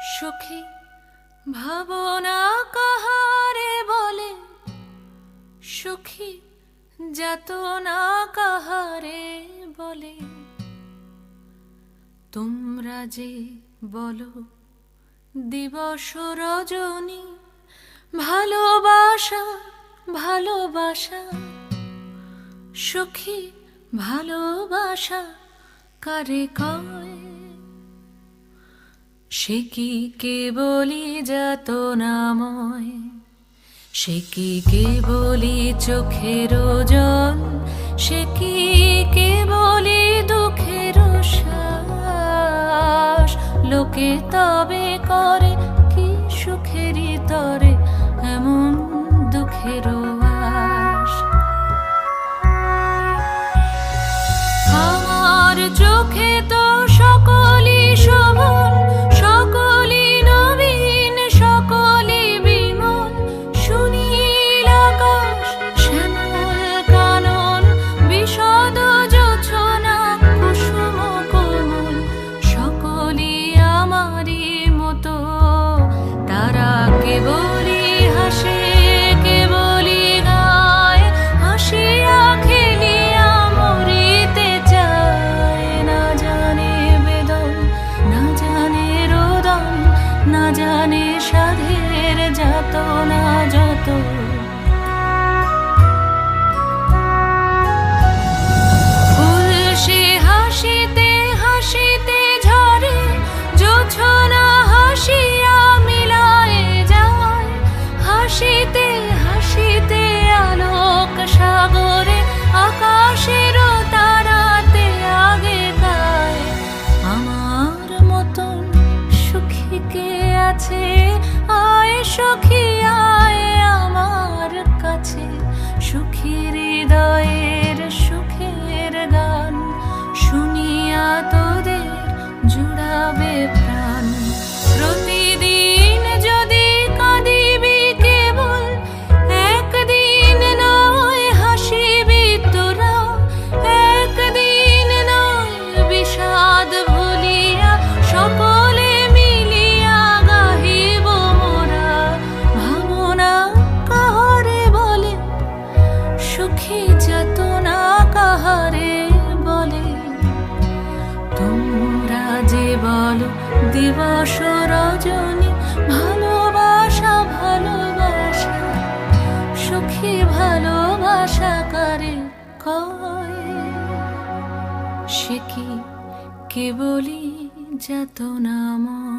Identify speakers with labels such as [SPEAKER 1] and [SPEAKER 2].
[SPEAKER 1] সুখী ভাবনা কাহারে বলে, সুখী যাতনা কাহারে বলে। তোমরা যে বলো দিবস রজনী, ভালোবাসা ভালোবাসা। সুখী ভালোবাসা কারে কয়? সে কি কেবলি যাতনাময়, সে কি কেবলি চোখের জল, সে কি কেবলি দুঃখের শ্বাস। লোকে তবে করে কি সুখেরই তরে এমন দুঃখের আশ। আমার চোখে তো সকলই শোভন, সকলই নবীন, সকলই বিমল। সুনীল আকাশ, শ্যামল কানন, বিশদ জোছনা, কুসুম কোমল। সকলই আমারই মতো, তারা কেবলই হাসে, কেবলই গায়, হাসিয়া খেলিয়া মরিতে চায়। না জানে বেদন, না জানে রোদন, না জানে সাধের যাতনা যত। ফুল সে হাসিতে হাসিতে ঝরে, জোছনা হাসিয়া মিলায়ে যায়। হাসিতে হাসিতে আলোক সাগরে, আকাশের তারাতে আগে গায়। আমার মতন সুখী কে আছে? আয় সখী আয় আমার কাছে। সুখী হৃদয়ের সুখের গান শুনিয়া তোদের জুড়াবে প্রাণ। প্রতিদিন যদি কাঁদিবি কেবল, একদিন নয় হাসিবি তোরা। একদিন নয় বিষাদ ভুলিয়া, সকলে মিলিয়া গাহিব মোরা। ভাবনা কাহারে বলে, সুখী যাতনা কাহারে বলে। তোমরা যে বলো দিবস রজনী, ভালোবাসা ভালোবাসা। সুখী ভালোবাসা কারে কয়? সে কি কেবলি যাতনাময়।